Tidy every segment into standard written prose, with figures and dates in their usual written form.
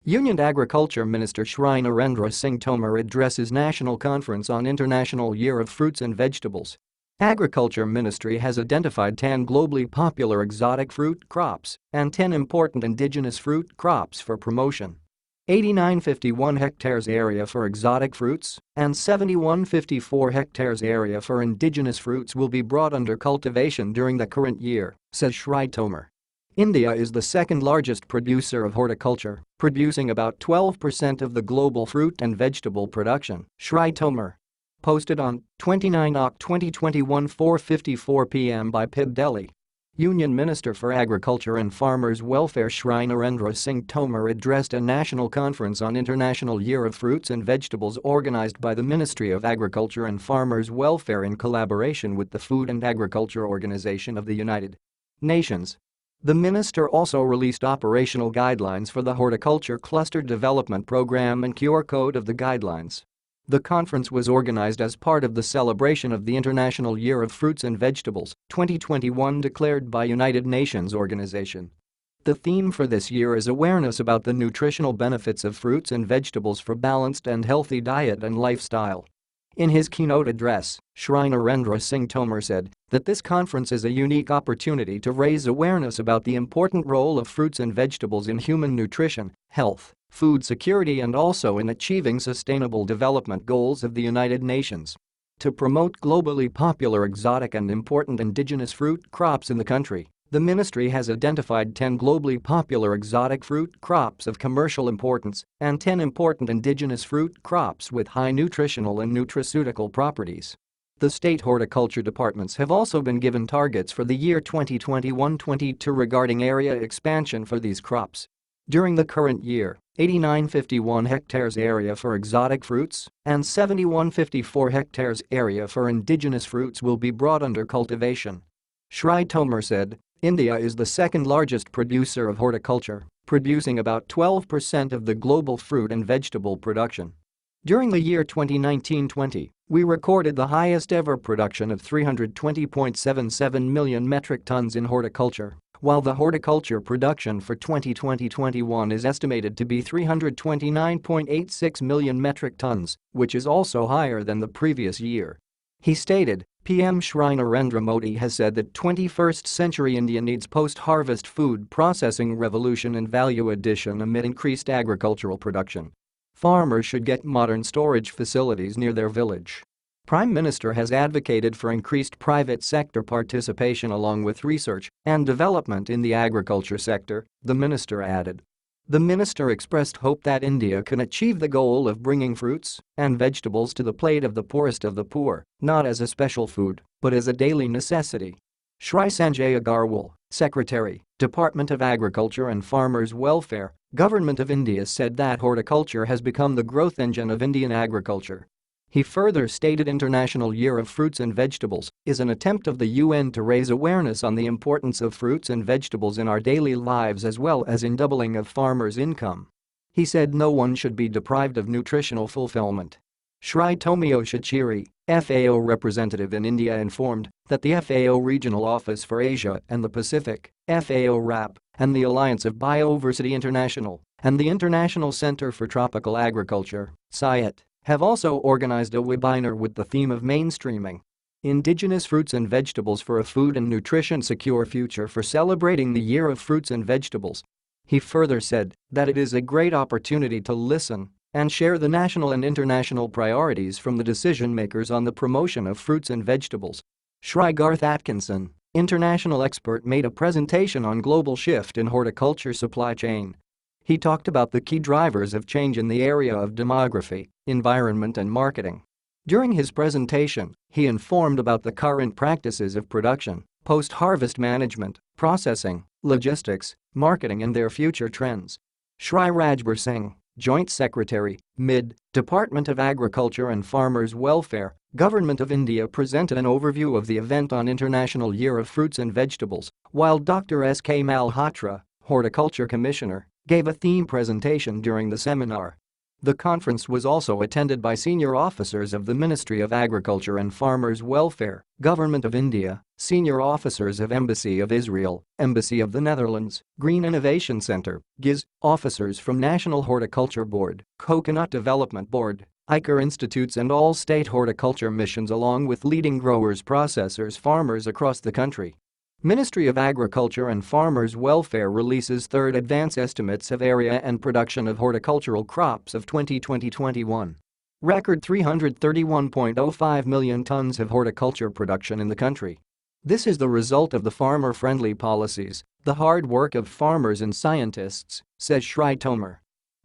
Union Agriculture Minister Shri Narendra Singh Tomar addresses National Conference on International Year of Fruits and Vegetables. Agriculture Ministry has identified 10 globally popular exotic fruit crops and 10 important indigenous fruit crops for promotion. 8951 hectares area for exotic fruits and 7154 hectares area for indigenous fruits will be brought under cultivation during the current year, says Shri Tomar. India is the second largest producer of horticulture, producing about 12% of the global fruit and vegetable production, Shri Tomar posted on 29 Oct 2021 4:54 p.m. by PIB Delhi. Union Minister for Agriculture and Farmers Welfare Shri Narendra Singh Tomar addressed a national conference on International Year of Fruits and Vegetables organized by the Ministry of Agriculture and Farmers Welfare in collaboration with the Food and Agriculture Organization of the United Nations. The minister also released operational guidelines for the Horticulture Cluster Development Program and QR code of the guidelines. The conference was organized as part of the celebration of the International Year of Fruits and Vegetables 2021 declared by United Nations Organization. The theme for this year is awareness about the nutritional benefits of fruits and vegetables for balanced and healthy diet and lifestyle. In his keynote address, Shri Narendra Singh Tomar said that this conference is a unique opportunity to raise awareness about the important role of fruits and vegetables in human nutrition, health, food security and also in achieving sustainable development goals of the United Nations. To promote globally popular exotic and important indigenous fruit crops in the country, the ministry has identified 10 globally popular exotic fruit crops of commercial importance and 10 important indigenous fruit crops with high nutritional and nutraceutical properties. The state horticulture departments have also been given targets for the year 2021-22 regarding area expansion for these crops. During the current year, 8951 hectares area for exotic fruits and 7154 hectares area for indigenous fruits will be brought under cultivation. Shri Tomar said, India is the second largest producer of horticulture, producing about 12% of the global fruit and vegetable production. During the year 2019-20, we recorded the highest ever production of 320.77 million metric tons in horticulture, while the horticulture production for 2020-21 is estimated to be 329.86 million metric tons, which is also higher than the previous year. He stated, PM Shri Narendra Modi has said that 21st century India needs post-harvest food processing revolution and value addition amid increased agricultural production. Farmers should get modern storage facilities near their village. Prime Minister has advocated for increased private sector participation along with research and development in the agriculture sector, the minister added. The minister expressed hope that India can achieve the goal of bringing fruits and vegetables to the plate of the poorest of the poor, not as a special food, but as a daily necessity. Shri Sanjay Agarwal, Secretary, Department of Agriculture and Farmers Welfare, Government of India said that horticulture has become the growth engine of Indian agriculture. He further stated International Year of Fruits and Vegetables is an attempt of the UN to raise awareness on the importance of fruits and vegetables in our daily lives as well as in doubling of farmers' income. He said no one should be deprived of nutritional fulfillment. Shri Tomio Shachiri, FAO representative in India informed that the FAO Regional Office for Asia and the Pacific, FAO RAP, and the Alliance of Biodiversity International, and the International Center for Tropical Agriculture, CIAT, have also organized a webinar with the theme of mainstreaming indigenous fruits and vegetables for a food and nutrition secure future for celebrating the Year of Fruits and Vegetables. He further said that it is a great opportunity to listen and share the national and international priorities from the decision makers on the promotion of fruits and vegetables. Shri Garth Atkinson, international expert, made a presentation on global shift in horticulture supply chain. He talked about the key drivers of change in the area of demography, environment and marketing. During his presentation, he informed about the current practices of production, post-harvest management, processing, logistics, marketing and their future trends. Shri Rajbir Singh, Joint Secretary, MID, Department of Agriculture and Farmers Welfare, Government of India presented an overview of the event on International Year of Fruits and Vegetables, while Dr. S.K. Malhotra, Horticulture Commissioner, gave a theme presentation during the seminar. The conference was also attended by senior officers of the Ministry of Agriculture and Farmers Welfare, Government of India, senior officers of Embassy of Israel, Embassy of the Netherlands, Green Innovation Center, GIZ, officers from National Horticulture Board, Coconut Development Board, Eicher Institutes and all state horticulture missions along with leading growers, processors, farmers across the country. Ministry of Agriculture and Farmers' Welfare releases third advance estimates of area and production of horticultural crops of 2020-21. Record 331.05 million tons of horticulture production in the country. This is the result of the farmer-friendly policies, the hard work of farmers and scientists, says Shri Tomer.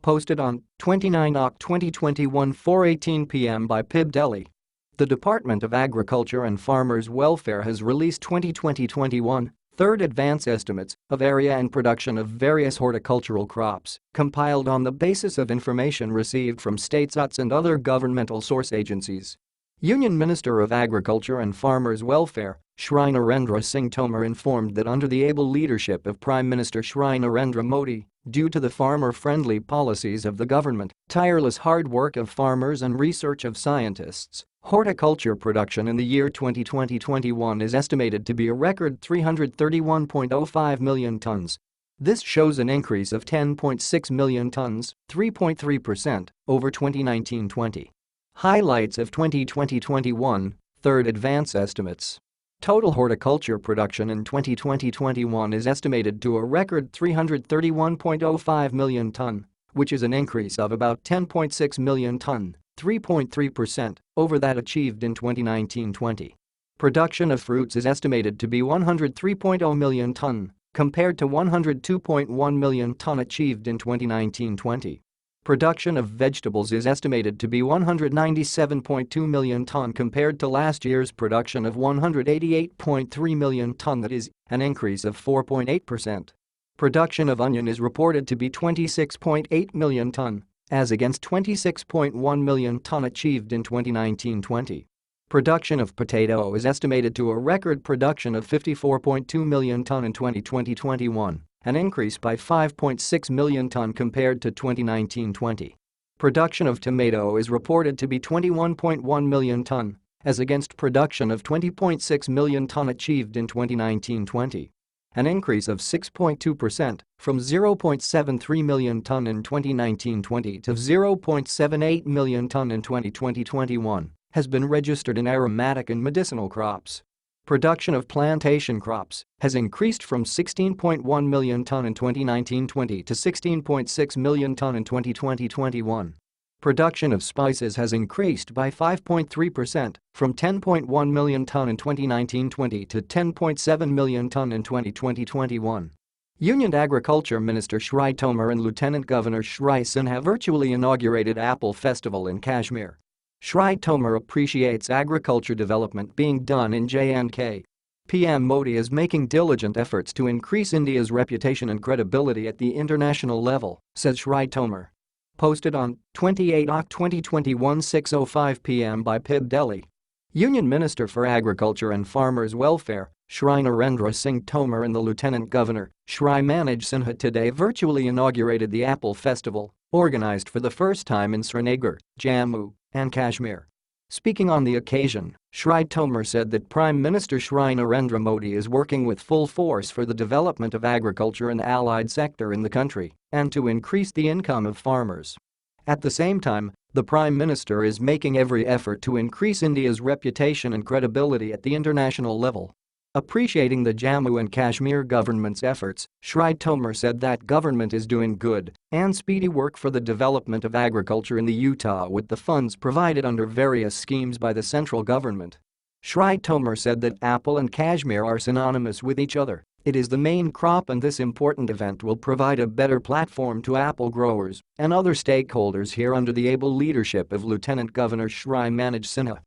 Posted on 29 Oct 2021 4:18 p.m. by PIB Delhi. The Department of Agriculture and Farmers' Welfare has released 2020-21 third advance estimates of area and production of various horticultural crops, compiled on the basis of information received from states and other governmental source agencies. Union Minister of Agriculture and Farmers' Welfare, Shri Narendra Singh Tomar informed that under the able leadership of Prime Minister Shri Narendra Modi, due to the farmer-friendly policies of the government, tireless hard work of farmers and research of scientists, horticulture production in the year 2020-21 is estimated to be a record 331.05 million tons. This shows an increase of 10.6 million tons, 3.3%, over 2019-20. Highlights of 2020-21, third advance estimates. Total horticulture production in 2020-21 is estimated to a record 331.05 million ton, which is an increase of about 10.6 million ton, 3.3%, over that achieved in 2019-20. Production of fruits is estimated to be 103.0 million ton, compared to 102.1 million ton achieved in 2019-20. Production of vegetables is estimated to be 197.2 million ton compared to last year's production of 188.3 million ton, that is, an increase of 4.8%. Production of onion is reported to be 26.8 million ton, as against 26.1 million ton achieved in 2019-20. Production of potato is estimated to a record production of 54.2 million ton in 2020-21. An increase by 5.6 million ton compared to 2019-20. Production of tomato is reported to be 21.1 million ton, as against production of 20.6 million ton achieved in 2019-20. An increase of 6.2%, from 0.73 million ton in 2019-20 to 0.78 million ton in 2020-21, has been registered in aromatic and medicinal crops. Production of plantation crops has increased from 16.1 million ton in 2019-20 to 16.6 million ton in 2020-21. Production of spices has increased by 5.3%, from 10.1 million ton in 2019-20 to 10.7 million ton in 2020-21. Union Agriculture Minister Shri Tomar and Lieutenant Governor Shri Sinha virtually inaugurated Apple Festival in Kashmir. Shri Tomar appreciates agriculture development being done in J&K. PM Modi is making diligent efforts to increase India's reputation and credibility at the international level, says Shri Tomar. Posted on 28 Oct 2021 6:05 p.m. by PIB Delhi. Union Minister for Agriculture and Farmers' Welfare, Shri Narendra Singh Tomar and the Lieutenant Governor, Shri Manoj Sinha today virtually inaugurated the Apple Festival, organized for the first time in Srinagar, Jammu and Kashmir. Speaking on the occasion, Shri Tomar said that Prime Minister Shri Narendra Modi is working with full force for the development of agriculture and allied sector in the country and to increase the income of farmers. At the same time, the Prime Minister is making every effort to increase India's reputation and credibility at the international level. Appreciating the Jammu and Kashmir government's efforts, Shri Tomar said that government is doing good and speedy work for the development of agriculture in the Utah with the funds provided under various schemes by the central government. Shri Tomar said that apple and Kashmir are synonymous with each other. It is the main crop and this important event will provide a better platform to apple growers and other stakeholders here under the able leadership of Lieutenant Governor Shri Manoj Sinha.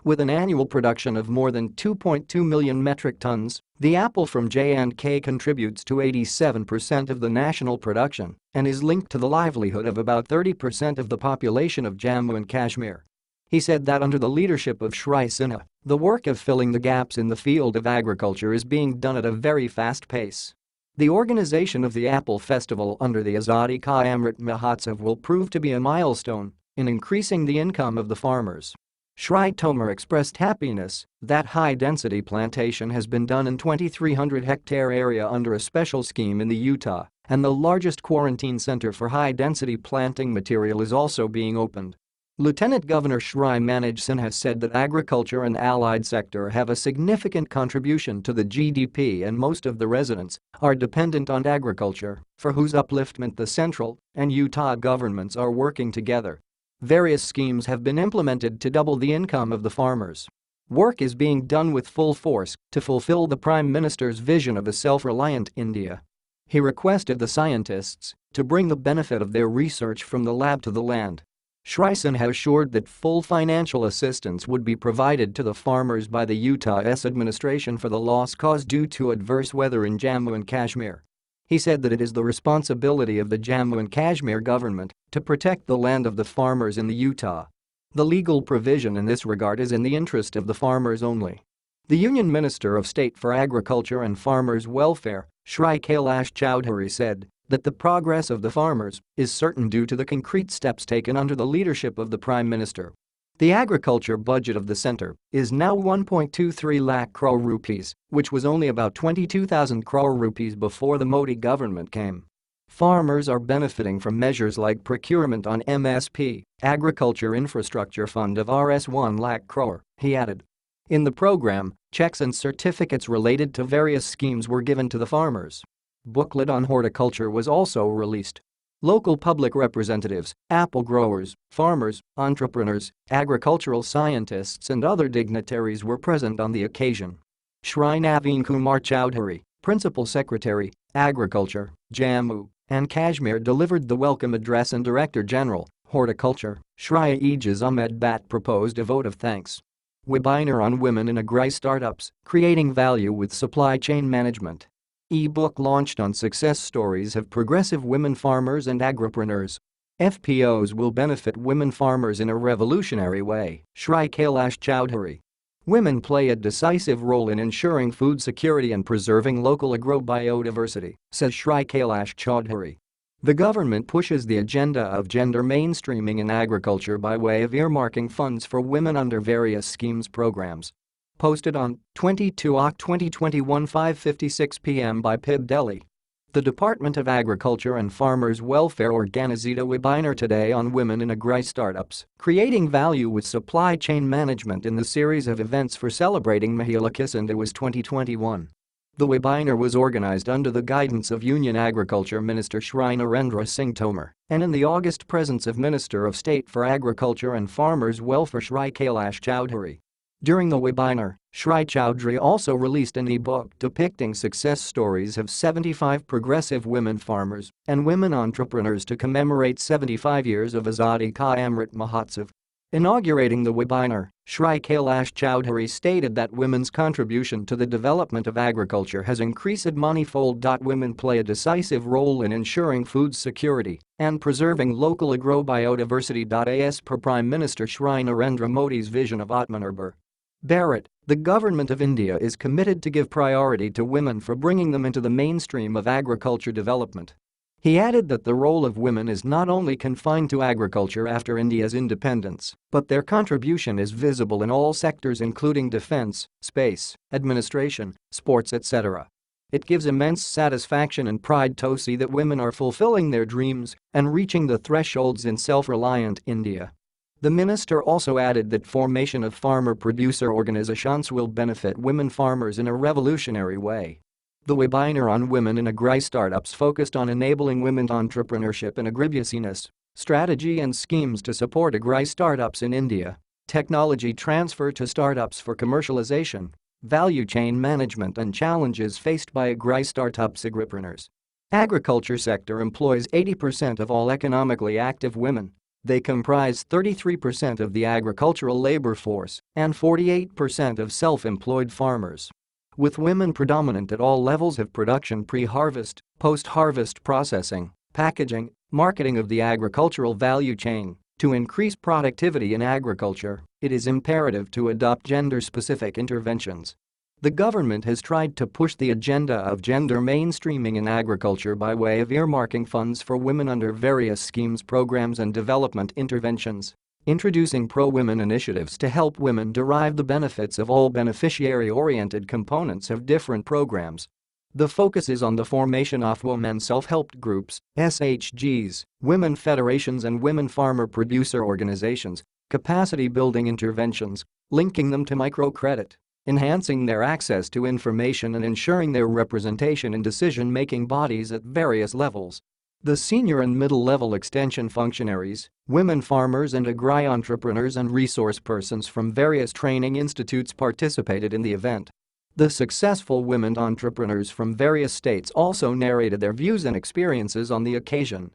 With an annual production of more than 2.2 million metric tons, the apple from J&K contributes to 87% of the national production and is linked to the livelihood of about 30% of the population of Jammu and Kashmir. He said that under the leadership of Shri Sinha, the work of filling the gaps in the field of agriculture is being done at a very fast pace. The organization of the Apple Festival under the Azadi Ka Amrit Mahotsav will prove to be a milestone in increasing the income of the farmers. Shri Tomar expressed happiness that high-density plantation has been done in 2,300-hectare area under a special scheme in the Utah, and the largest quarantine center for high-density planting material is also being opened. Lieutenant Governor Shri Manoj Sinha said that agriculture and allied sector have a significant contribution to the GDP and most of the residents are dependent on agriculture, for whose upliftment the central and Utah governments are working together. Various schemes have been implemented to double the income of the farmers. Work is being done with full force to fulfill the Prime Minister's vision of a self-reliant India. He requested the scientists to bring the benefit of their research from the lab to the land. Shri Sinha assured that full financial assistance would be provided to the farmers by the Utah's administration for the loss caused due to adverse weather in Jammu and Kashmir. He said that it is the responsibility of the Jammu and Kashmir government to protect the land of the farmers in the Utah. The legal provision in this regard is in the interest of the farmers only. The Union Minister of State for Agriculture and Farmers' Welfare, Shri Kailash Chowdhury, said that the progress of the farmers is certain due to the concrete steps taken under the leadership of the Prime Minister. The agriculture budget of the centre is now 1.23 lakh crore rupees, which was only about 22,000 crore rupees before the Modi government came. Farmers are benefiting from measures like procurement on MSP, Agriculture Infrastructure Fund of Rs 1 lakh crore, he added. In the program, checks and certificates related to various schemes were given to the farmers. Booklet on horticulture was also released. Local public representatives, apple growers, farmers, entrepreneurs, agricultural scientists and other dignitaries were present on the occasion. Shri Naveen Kumar Chowdhury, Principal Secretary, Agriculture, Jammu and Kashmir, delivered the welcome address, and Director General, Horticulture, Shri Ejaz Ahmed Bhatt proposed a vote of thanks. Webinar on Women in Agri Startups, Creating Value with Supply Chain Management. E-book launched on success stories of progressive women farmers and agripreneurs. FPOs will benefit women farmers in a revolutionary way, Shri Kailash Chowdhury. Women play a decisive role in ensuring food security and preserving local agrobiodiversity, says Shri Kailash Chowdhury. The government pushes the agenda of gender mainstreaming in agriculture by way of earmarking funds for women under various schemes programs. Posted on 22 Oct 2021 5:56 p.m. by PIB Delhi. The Department of Agriculture and Farmers' Welfare organized a webinar today on women in agri startups, creating value with supply chain management in the series of events for celebrating Mahila Kisan Diwas 2021. The webinar was organized under the guidance of Union Agriculture Minister Shri Narendra Singh Tomar and in the august presence of Minister of State for Agriculture and Farmers' Welfare Shri Kailash Chowdhury. During the webinar, Shri Chowdhury also released an e-book depicting success stories of 75 progressive women farmers and women entrepreneurs to commemorate 75 years of Azadi Ka Amrit Mahotsav. Inaugurating the webinar, Shri Kailash Chowdhury stated that women's contribution to the development of agriculture has increased manifold. Women play a decisive role in ensuring food security and preserving local agrobiodiversity. As per Prime Minister Shri Narendra Modi's vision of Atmanirbhar Bharat, the government of India is committed to give priority to women for bringing them into the mainstream of agriculture development. He added that the role of women is not only confined to agriculture after India's independence, but their contribution is visible in all sectors including defense, space, administration, sports, etc. It gives immense satisfaction and pride to see that women are fulfilling their dreams and reaching the thresholds in self-reliant India. The minister also added that formation of farmer-producer organizations will benefit women farmers in a revolutionary way. The webinar on women in agri startups focused on enabling women entrepreneurship and agribusiness, strategy and schemes to support agri startups in India, technology transfer to startups for commercialization, value chain management and challenges faced by agri startups agripreneurs. Agriculture sector employs 80% of all economically active women. They comprise 33% of the agricultural labor force and 48% of self-employed farmers. With women predominant at all levels of production, pre-harvest, post-harvest processing, packaging, marketing of the agricultural value chain, to increase productivity in agriculture, it is imperative to adopt gender-specific interventions. The government has tried to push the agenda of gender mainstreaming in agriculture by way of earmarking funds for women under various schemes, programs and development interventions. introducing pro-women initiatives to help women derive the benefits of all beneficiary-oriented components of different programs. The focus is on the formation of women self-help groups, SHGs, women federations and women farmer producer organizations, capacity-building interventions, linking them to microcredit, enhancing their access to information and ensuring their representation in decision-making bodies at various levels. The senior and middle-level extension functionaries, women farmers and agri-entrepreneurs and resource persons from various training institutes participated in the event. The successful women entrepreneurs from various states also narrated their views and experiences on the occasion.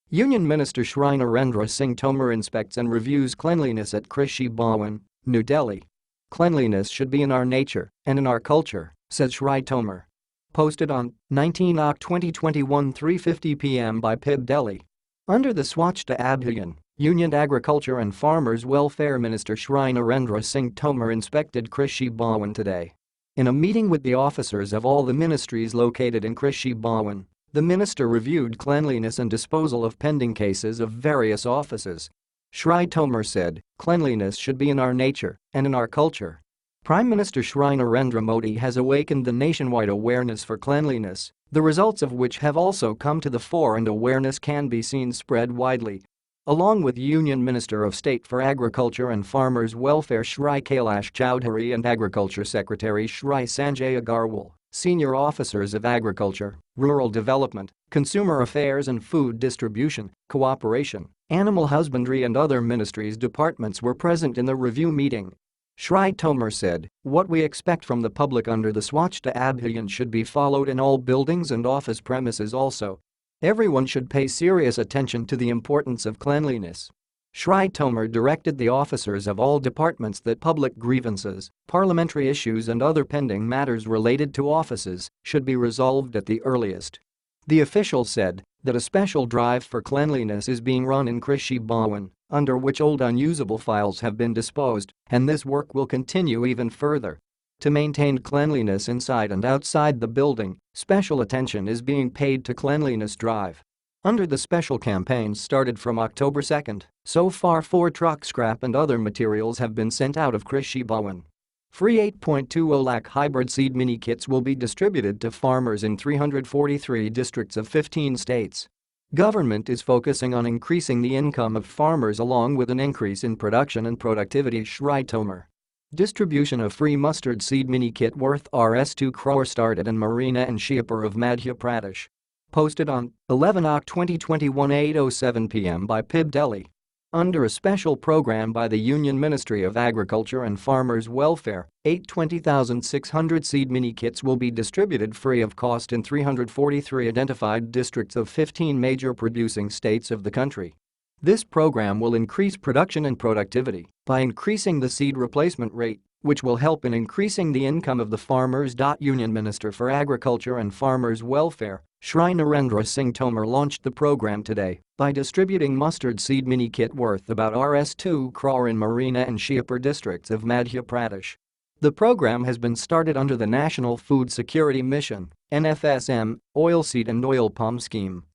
Union Minister Shri Narendra Singh Tomar inspects and reviews cleanliness at Krishi Bhawan, New Delhi. "Cleanliness should be in our nature and in our culture," said Shri Tomar. Posted on 19 Oct 2021 3:50 p.m. by PIB Delhi. Under the Swachhta Abhiyan, Union Agriculture and Farmers Welfare Minister Shri Narendra Singh Tomar inspected Krishi Bhawan today. In a meeting with the officers of all the ministries located in Krishi Bhawan, the minister reviewed cleanliness and disposal of pending cases of various offices. Shri Tomar said, "Cleanliness should be in our nature and in our culture." Prime Minister Shri Narendra Modi has awakened the nationwide awareness for cleanliness, the results of which have also come to the fore and awareness can be seen spread widely. Along with Union Minister of State for Agriculture and Farmers Welfare Shri Kailash Chowdhury and Agriculture Secretary Shri Sanjay Agarwal, senior officers of Agriculture, Rural Development, Consumer Affairs and Food Distribution, Cooperation, Animal Husbandry and other ministries' departments were present in the review meeting. Shri Tomar said, "What we expect from the public under the Swachhta Abhiyan should be followed in all buildings and office premises also. Everyone should pay serious attention to the importance of cleanliness." Shri Tomar directed the officers of all departments that public grievances, parliamentary issues and other pending matters related to offices should be resolved at the earliest. The official said that a special drive for cleanliness is being run in Krishi Bhawan, under which old unusable files have been disposed, and this work will continue even further. To maintain cleanliness inside and outside the building, special attention is being paid to cleanliness drive. Under the special campaigns started from October 2, so far 4 truck scrap and other materials have been sent out of Krishi Bhawan. Free 8.20 lakh hybrid seed mini kits will be distributed to farmers in 343 districts of 15 states. Government is focusing on increasing the income of farmers along with an increase in production and productivity. Shri Tomar. Distribution of free mustard seed mini kit worth Rs 2 crore started in Marina and Shiapur of Madhya Pradesh. Posted on 11 Oct 2021 8:07 p.m. by PIB Delhi. Under a special program by the Union Ministry of Agriculture and Farmers Welfare, 820,600 seed mini kits will be distributed free of cost in 343 identified districts of 15 major producing states of the country. This program will increase production and productivity by increasing the seed replacement rate, which will help in increasing the income of the farmers. Union Minister for Agriculture and Farmers Welfare, Shri Narendra Singh Tomar launched the program today by distributing mustard seed mini kit worth about Rs 2 crore in Marina and Shiapur districts of Madhya Pradesh. The program has been started under the National Food Security Mission (NFSM) Oilseed and Oil Palm Scheme.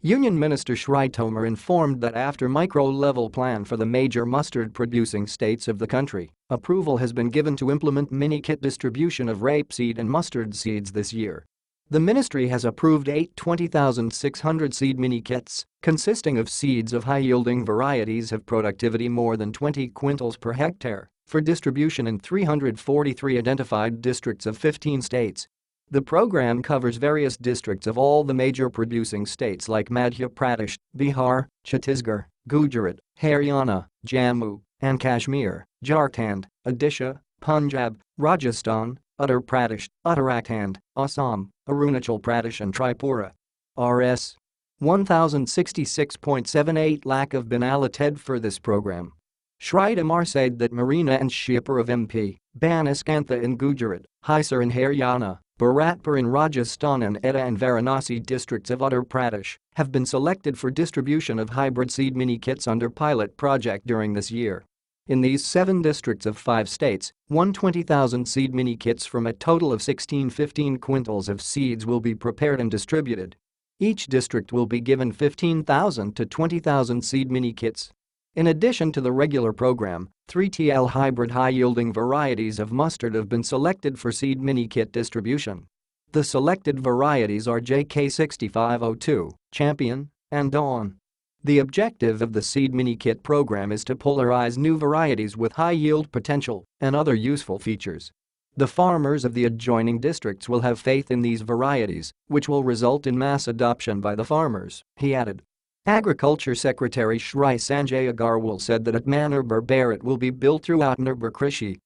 Union Minister Shri Tomar informed that after micro-level plan for the major mustard-producing states of the country, approval has been given to implement mini-kit distribution of rapeseed and mustard seeds this year. The ministry has approved 820,600 seed mini-kits, consisting of seeds of high-yielding varieties of productivity more than 20 quintals per hectare, for distribution in 343 identified districts of 15 states. The program covers various districts of all the major producing states like Madhya Pradesh, Bihar, Chhattisgarh, Gujarat, Haryana, Jammu and Kashmir, Jharkhand, Odisha, Punjab, Rajasthan, Uttar Pradesh, Uttarakhand, Assam, Arunachal Pradesh and Tripura. Rs. 1,066.78 lakh have been allocated for this program. Shri Tomar said that Marina and Shiapur of MP, Banaskantha in Gujarat, Hisar in Haryana, Bharatpur in Rajasthan and Etah and Varanasi districts of Uttar Pradesh have been selected for distribution of hybrid seed mini kits under pilot project during this year. In these 7 districts of 5 states, 120,000 seed mini kits from a total of 15 quintals of seeds will be prepared and distributed. Each district will be given 15,000 to 20,000 seed mini kits. In addition to the regular program, 3TL hybrid high-yielding varieties of mustard have been selected for seed mini-kit distribution. The selected varieties are JK6502, Champion, and Dawn. The objective of the seed mini-kit program is to polarize new varieties with high yield potential and other useful features. The farmers of the adjoining districts will have faith in these varieties, which will result in mass adoption by the farmers, he added. Agriculture Secretary Shri Sanjay Agarwal said that Atmanirbhar Bharat will be built through Atmanirbhar Krishi.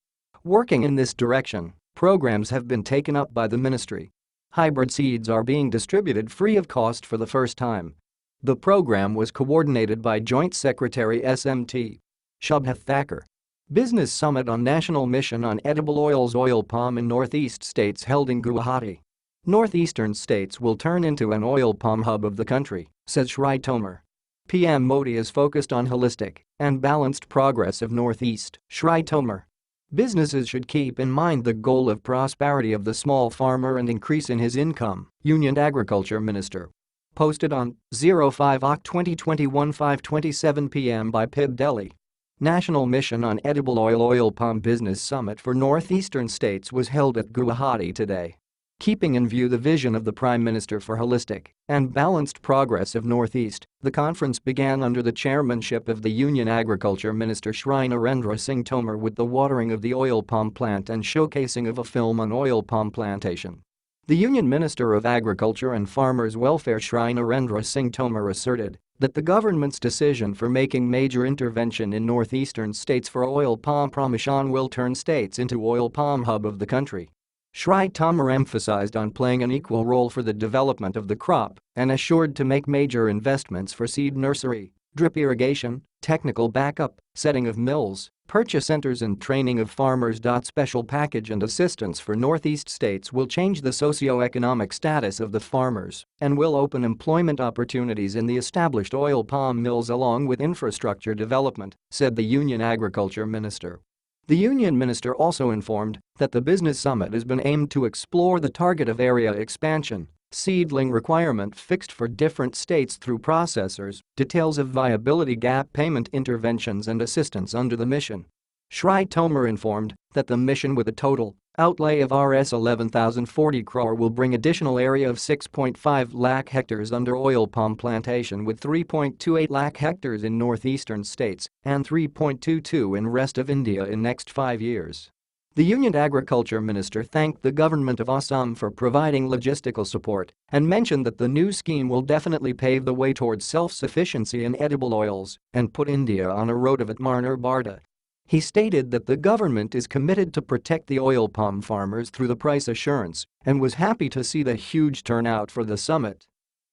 Working in this direction, programs have been taken up by the ministry. Hybrid seeds are being distributed free of cost for the first time. The program was coordinated by Joint Secretary SMT. Shubha Thakur. Business Summit on National Mission on Edible Oils Oil Palm in Northeast States held in Guwahati. Northeastern states will turn into an oil palm hub of the country, said Shri Tomar. PM Modi is focused on holistic and balanced progress of Northeast, Shri Tomar. Businesses should keep in mind the goal of prosperity of the small farmer and increase in his income, Union Agriculture Minister. Posted on 05 Oct 2021 5:27 p.m. by PIB Delhi. National Mission on Edible Oil Palm Business Summit for Northeastern States was held at Guwahati today. Keeping in view the vision of the Prime Minister for holistic and balanced progress of Northeast, the conference began under the chairmanship of the Union Agriculture Minister Shri Narendra Singh Tomar with the watering of the oil palm plant and showcasing of a film on oil palm plantation. The Union Minister of Agriculture and Farmers' Welfare Shri Narendra Singh Tomar asserted that the government's decision for making major intervention in northeastern states for oil palm promotion will turn states into oil palm hub of the country. Shri Tomar emphasized on playing an equal role for the development of the crop and assured to make major investments for seed nursery, drip irrigation, technical backup, setting of mills, purchase centers and training of farmers. Special package and assistance for Northeast states will change the socio-economic status of the farmers and will open employment opportunities in the established oil palm mills along with infrastructure development, said the Union Agriculture Minister. The Union Minister also informed that the business summit has been aimed to explore the target of area expansion, seedling requirement fixed for different states through processors, details of viability gap payment interventions and assistance under the mission. Shri Tomar informed that the mission with a total outlay of Rs 11,040 crore will bring additional area of 6.5 lakh hectares under oil palm plantation with 3.28 lakh hectares in northeastern states and 3.22 in rest of India in next 5 years. The Union Agriculture Minister thanked the government of Assam for providing logistical support and mentioned that the new scheme will definitely pave the way towards self-sufficiency in edible oils and put India on a road of Atmanirbharta. He stated that the government is committed to protect the oil palm farmers through the price assurance and was happy to see the huge turnout for the summit.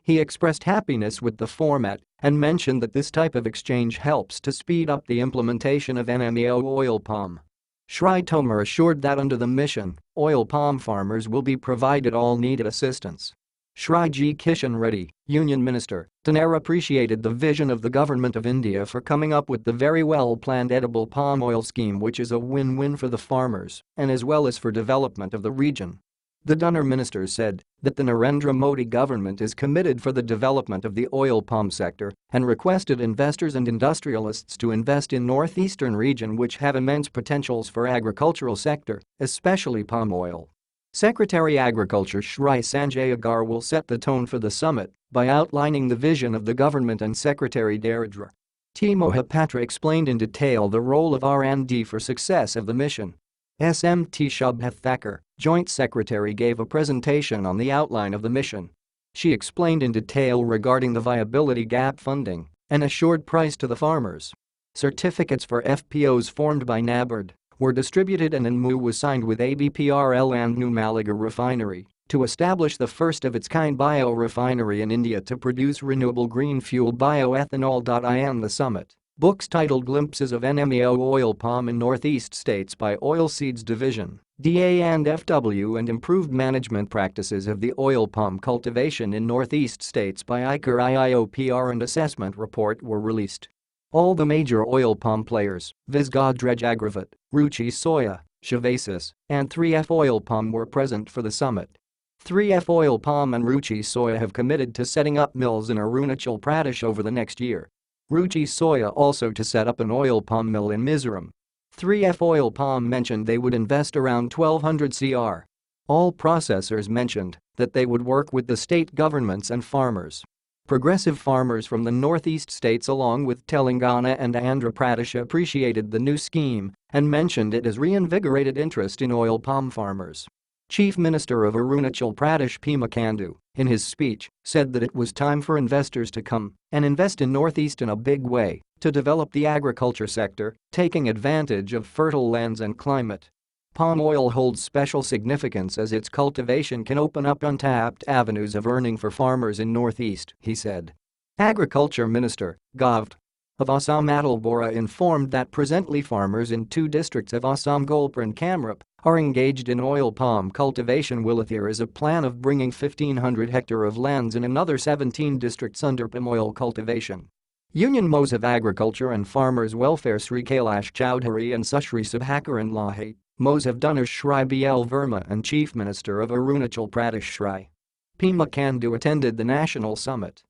He expressed happiness with the format and mentioned that this type of exchange helps to speed up the implementation of NMEO oil palm. Shri Tomar assured that under the mission, oil palm farmers will be provided all needed assistance. Shri G. Kishan Reddy, Union Minister, Taner appreciated the vision of the Government of India for coming up with the very well-planned edible palm oil scheme, which is a win-win for the farmers and as well as for development of the region. The Donor Minister said that the Narendra Modi government is committed for the development of the oil palm sector and requested investors and industrialists to invest in northeastern region which have immense potentials for agricultural sector, especially palm oil. Secretary Agriculture Shri Sanjay Agarwal set the tone for the summit by outlining the vision of the government and Secretary Daridra T. Mohapatra explained in detail the role of R&D for success of the mission. SMT Shubha Thakur, Joint Secretary, gave a presentation on the outline of the mission. She explained in detail regarding the viability gap funding and assured price to the farmers. Certificates for FPOs formed by NABARD were distributed and an MOU was signed with ABPRL and New Maliga Refinery to establish the first-of-its-kind biorefinery in India to produce renewable green fuel bioethanol. In the summit, books titled Glimpses of NMEO Oil Palm in Northeast States by Oilseeds Division, DA and FW and Improved Management Practices of the Oil Palm Cultivation in Northeast States by ICAR IIOPR and Assessment Report were released. All the major oil palm players, Viz Godrej Agravat, Ruchi Soya, Shivasis, and 3F Oil Palm were present for the summit. 3F Oil Palm and Ruchi Soya have committed to setting up mills in Arunachal Pradesh over the next year. Ruchi Soya also to set up an oil palm mill in Mizoram. 3F Oil Palm mentioned they would invest around 1200 crore. All processors mentioned that they would work with the state governments and farmers. Progressive farmers from the northeast states along with Telangana and Andhra Pradesh appreciated the new scheme and mentioned it has reinvigorated interest in oil palm farmers. Chief Minister of Arunachal Pradesh Pema Khandu, in his speech, said that it was time for investors to come and invest in Northeast in a big way to develop the agriculture sector, taking advantage of fertile lands and climate. Palm oil holds special significance as its cultivation can open up untapped avenues of earning for farmers in Northeast, he said. Agriculture Minister, Gov. of Assam Atal Bora informed that presently farmers in 2 districts of Assam, Golpur and Kamrup, are engaged in oil palm cultivation. There is a plan of bringing 1,500 hectares of lands in another 17 districts under palm oil cultivation. Union Mos of Agriculture and Farmers Welfare Sri Kailash Chowdhury and Sushri Subhakaran Lahi, Mos of Dunners Shri BL Verma and Chief Minister of Arunachal Pradesh Shri Pema Khandu attended the national summit.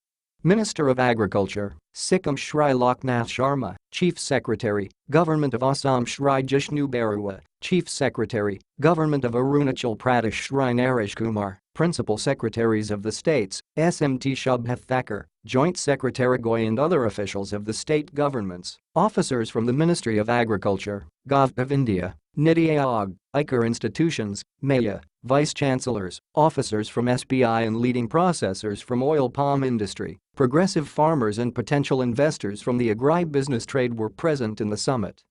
Minister of Agriculture, Sikkim Shri Loknath Sharma, Chief Secretary, Government of Assam Shri Jishnu Barua, Chief Secretary, Government of Arunachal Pradesh Shri Naresh Kumar, Principal Secretaries of the states, SMT Shubhat Thakur, Joint Secretary Goy and other officials of the state governments, officers from the Ministry of Agriculture, Gov of India, Niti Aayog, ICAR institutions, Maya, vice-chancellors, officers from SBI and leading processors from oil palm industry, progressive farmers and potential investors from the agri-business trade were present in the summit.